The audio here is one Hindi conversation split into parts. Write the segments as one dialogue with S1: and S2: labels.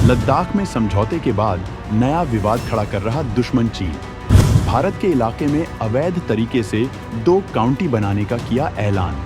S1: लद्दाख में समझौते के बाद नया विवाद खड़ा कर रहा दुश्मन चीन। भारत के इलाके में अवैध तरीके से 2 काउंटी बनाने का किया ऐलान।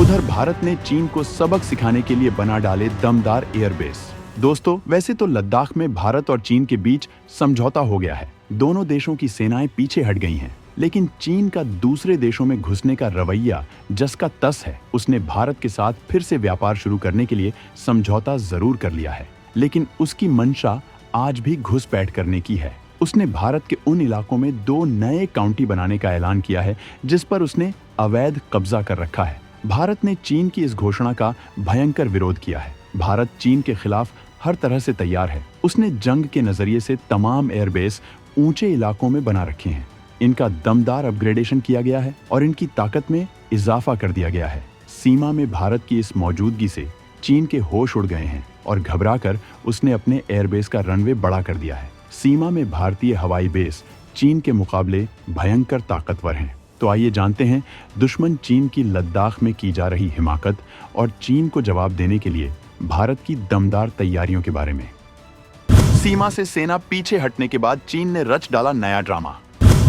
S1: उधर भारत ने चीन को सबक सिखाने के लिए बना डाले दमदार एयरबेस। दोस्तों, वैसे तो लद्दाख में भारत और चीन के बीच समझौता हो गया है। दोनों देशों की सेनाएं पीछे हट गई हैं, लेकिन चीन का दूसरे देशों में घुसने का रवैया जस का तस है। उसने भारत के साथ फिर से व्यापार शुरू करने के लिए समझौता जरूर कर लिया है, लेकिन उसकी मंशा आज भी घुसपैठ करने की है। उसने भारत के उन इलाकों में 2 नए काउंटी बनाने का ऐलान किया है जिस पर उसने अवैध कब्जा कर रखा है। भारत ने चीन की इस घोषणा का भयंकर विरोध किया है। भारत चीन के खिलाफ हर तरह से तैयार है। उसने जंग के नजरिए से तमाम एयरबेस ऊंचे इलाकों में बना रखे हैं। इनका दमदार अपग्रेडेशन किया गया है और इनकी ताकत में इजाफा कर दिया गया है। सीमा में भारत की इस मौजूदगी से चीन के होश उड़ गए हैं और घबराकर उसने अपने एयरबेस का रनवे बड़ा कर दिया है। सीमा में भारतीय हवाई बेस चीन के मुकाबले भयंकर ताकतवर हैं। तो आइए जानते हैं दुश्मन चीन की लद्दाख में की जा रही हिमाकत और चीन को जवाब देने के लिए भारत की दमदार तैयारियों के बारे में। सीमा से सेना पीछे हटने के बाद चीन ने रच डाला नया ड्रामा।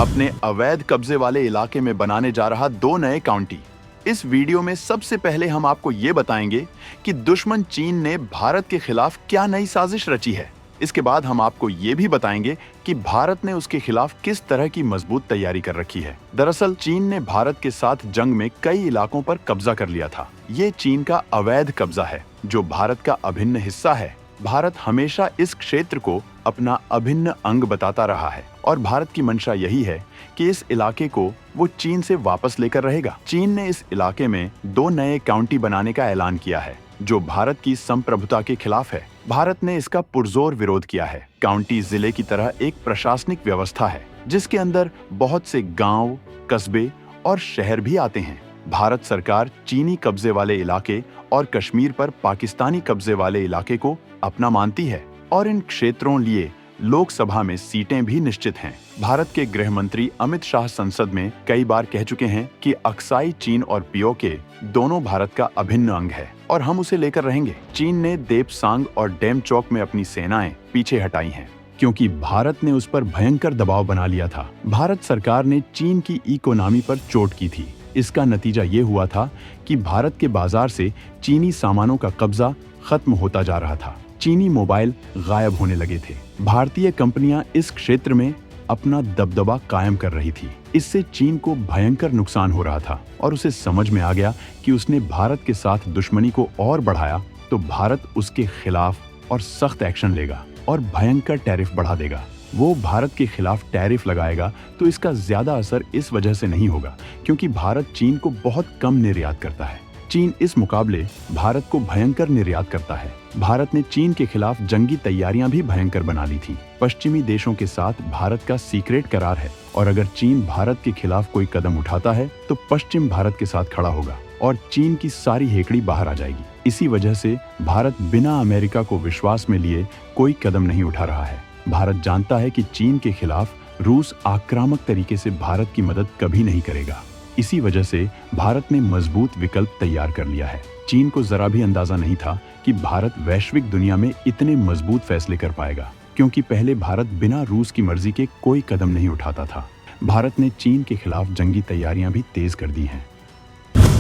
S1: अपने अवैध कब्जे वाले इलाके में बनाने जा रहा 2 नए काउंटी। इस वीडियो में सबसे पहले हम आपको ये बताएंगे कि दुश्मन चीन ने भारत के खिलाफ क्या नई साजिश रची है। इसके बाद हम आपको ये भी बताएंगे कि भारत ने उसके खिलाफ किस तरह की मजबूत तैयारी कर रखी है। दरअसल चीन ने भारत के साथ जंग में कई इलाकों पर कब्जा कर लिया था। ये चीन का अवैध कब्जा है जो भारत का अभिन्न हिस्सा है। भारत हमेशा इस क्षेत्र को अपना अभिन्न अंग बताता रहा है और भारत की मंशा यही है कि इस इलाके को वो चीन से वापस लेकर रहेगा। चीन ने इस इलाके में 2 नए काउंटी बनाने का ऐलान किया है जो भारत की संप्रभुता के खिलाफ है। भारत ने इसका पुरजोर विरोध किया है। काउंटी जिले की तरह एक प्रशासनिक व्यवस्था है जिसके अंदर बहुत से गांव, कस्बे और शहर भी आते हैं। भारत सरकार चीनी कब्जे वाले इलाके और कश्मीर पर पाकिस्तानी कब्जे वाले इलाके को अपना मानती है और इन क्षेत्रों लिए लोकसभा में सीटें भी निश्चित हैं। भारत के गृह मंत्री अमित शाह संसद में कई बार कह चुके हैं कि अक्साई चीन और पीओके दोनों भारत का अभिन्न अंग है और हम उसे लेकर रहेंगे। चीन ने देपसांग और डेमचौक में अपनी सेनाएं पीछे हटाई हैं क्योंकि भारत ने उस पर भयंकर दबाव बना लिया था। भारत सरकार ने चीन की इकोनॉमी पर चोट की थी। इसका नतीजा ये हुआ था कि भारत के बाजार से चीनी सामानों का कब्जा खत्म होता जा रहा था। चीनी मोबाइल गायब होने लगे थे। भारतीय कंपनियां इस क्षेत्र में अपना दबदबा कायम कर रही थी। इससे चीन को भयंकर नुकसान हो रहा था और उसे समझ में आ गया कि उसने भारत के साथ दुश्मनी को और बढ़ाया तो भारत उसके खिलाफ और सख्त एक्शन लेगा और भयंकर टैरिफ बढ़ा देगा। वो भारत के खिलाफ टैरिफ लगाएगा तो इसका ज्यादा असर इस वजह से नहीं होगा क्योंकि भारत चीन को बहुत कम निर्यात करता है। चीन इस मुकाबले भारत को भयंकर निर्यात करता है। भारत ने चीन के खिलाफ जंगी तैयारियां भी भयंकर बना ली थी। पश्चिमी देशों के साथ भारत का सीक्रेट करार है और अगर चीन भारत के खिलाफ कोई कदम उठाता है तो पश्चिम भारत के साथ खड़ा होगा और चीन की सारी हेकड़ी बाहर आ जाएगी। इसी वजह से भारत बिना अमेरिका को विश्वास में लिए कोई कदम नहीं उठा रहा है। भारत जानता है कि चीन के खिलाफ रूस आक्रामक तरीके से भारत की मदद कभी नहीं करेगा। इसी वजह से भारत ने मजबूत विकल्प तैयार कर लिया है। चीन को जरा भी अंदाजा नहीं था कि भारत वैश्विक दुनिया में इतने मजबूत फैसले कर पाएगा क्योंकि पहले भारत बिना रूस की मर्जी के कोई कदम नहीं उठाता था। भारत ने चीन के खिलाफ जंगी तैयारियां भी तेज कर दी हैं।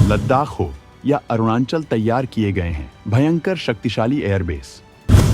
S1: लद्दाख हो या अरुणाचल तैयार किए गए हैं भयंकर शक्तिशाली एयरबेस।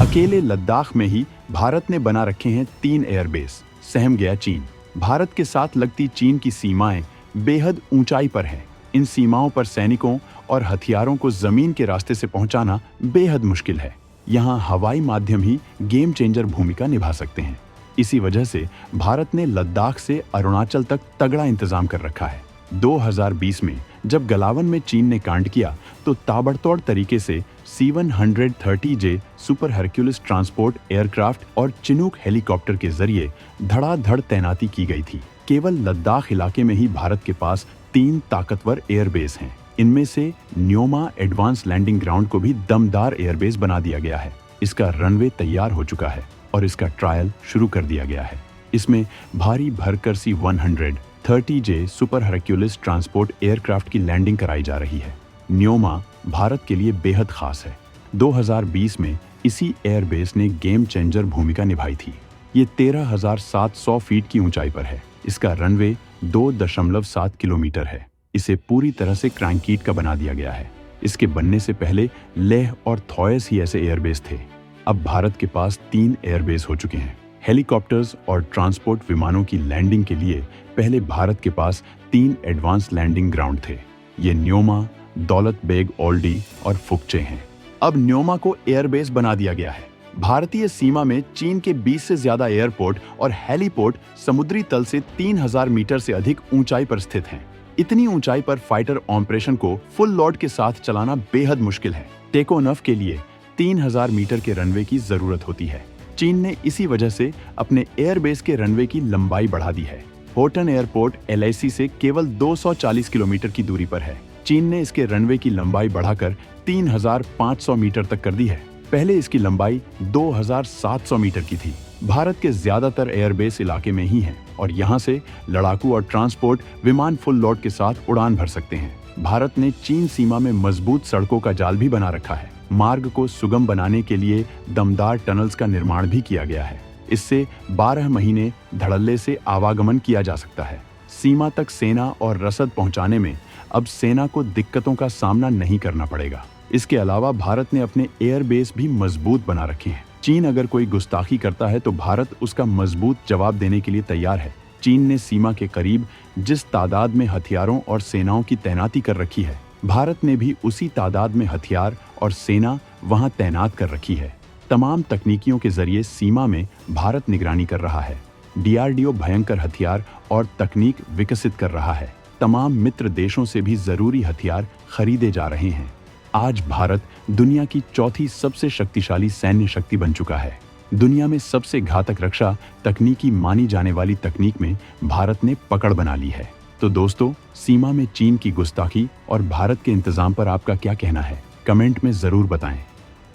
S1: अकेले लद्दाख में ही भारत ने बना रखे हैं 3 एयरबेस। सहम गया चीन। भारत के साथ लगती चीन की सीमाएं बेहद ऊंचाई पर हैं। इन सीमाओं पर सैनिकों और हथियारों को जमीन के रास्ते से पहुंचाना बेहद मुश्किल है। यहाँ हवाई माध्यम ही गेम चेंजर भूमिका निभा सकते हैं। इसी वजह से भारत ने लद्दाख से अरुणाचल तक तगड़ा इंतजाम कर रखा है। 2020 में जब गलावन में चीन ने कांड किया तो ताबड़तोड़ तरीके से C-130J super Hercules transport aircraft और चिनूक हेलीकॉप्टर के जरिए धड़ाधड़ तैनाती की गई थी। केवल लद्दाख इलाके में ही भारत के पास 3 ताकतवर एयरबेस हैं। इनमें से न्योमा एडवांस लैंडिंग ग्राउंड को भी दमदार एयरबेस बना दिया गया है। इसका रनवे तैयार हो चुका है और इसका ट्रायल शुरू कर दिया गया है। इसमें भारी भरकर C-130J super Hercules transport aircraft की लैंडिंग कराई जा रही है। न्योमा भारत के लिए बेहद खास है। 2020 में इसी एयरबेस ने गेम चेंजर भूमिका निभाई थी। ये 13,700 फीट की ऊंचाई पर है। इसका रनवे 2.7 किलोमीटर है। इसे पूरी तरह से क्रैंकीट का बना दिया गया है। इसके बनने से पहले लेह और थॉयस ही ऐसे एयरबेस थे। अब भारत के पास 3 एयरबेस हो चुके हैं। हेलीकॉप्टर्स और ट्रांसपोर्ट विमानों की लैंडिंग के लिए पहले भारत के पास 3 एडवांस लैंडिंग ग्राउंड थे। ये न्योमा, दौलत बेग ओल्डी और फुकचे हैं। अब न्योमा को एयरबेस बना दिया गया है। भारतीय सीमा में चीन के 20 से ज्यादा एयरपोर्ट और हेलीपोर्ट समुद्री तल से 3000 मीटर से अधिक ऊंचाई पर स्थित हैं। इतनी ऊंचाई पर फाइटर ऑपरेशन को फुल लोड के साथ चलाना बेहद मुश्किल है। टेकोनफ के लिए 3000 मीटर के रनवे की जरूरत होती है। चीन ने इसी वजह से अपने एयरबेस के रनवे की लंबाई बढ़ा दी है। होटन एयरपोर्ट LAC से केवल 240 किलोमीटर की दूरी पर है। चीन ने इसके रनवे की लंबाई बढ़ाकर 3500 मीटर तक कर दी है। पहले इसकी लंबाई 2700 मीटर की थी। भारत के ज्यादातर एयरबेस इलाके में ही हैं और यहाँ से लड़ाकू और ट्रांसपोर्ट विमान फुल लोड के साथ उड़ान भर सकते हैं। भारत ने चीन सीमा में मजबूत सड़कों का जाल भी बना रखा है। मार्ग को सुगम बनाने के लिए दमदार टनल्स का निर्माण भी किया गया है। इससे 12 महीने धड़ल्ले से आवागमन किया जा सकता है। सीमा तक सेना और रसद पहुंचाने में अब सेना को दिक्कतों का सामना नहीं करना पड़ेगा। इसके अलावा भारत ने अपने एयरबेस भी मजबूत बना रखे हैं। चीन अगर कोई गुस्ताखी करता है तो भारत उसका मजबूत जवाब देने के लिए तैयार है। चीन ने सीमा के करीब जिस तादाद में हथियारों और सेनाओं की तैनाती कर रखी है, भारत ने भी उसी तादाद में हथियार और सेना वहां तैनात कर रखी है। तमाम तकनीकियों के जरिए सीमा में भारत निगरानी कर रहा है। DRDO भयंकर हथियार और तकनीक विकसित कर रहा है। तमाम मित्र देशों से भी जरूरी हथियार खरीदे जा रहे हैं। आज भारत दुनिया की चौथी सबसे शक्तिशाली सैन्य शक्ति बन चुका है। दुनिया में सबसे घातक रक्षा तकनीकी मानी जाने वाली तकनीक में भारत ने पकड़ बना ली है। तो दोस्तों, सीमा में चीन की गुस्ताखी और भारत के इंतजाम पर आपका क्या कहना है? कमेंट में जरूर बताएं।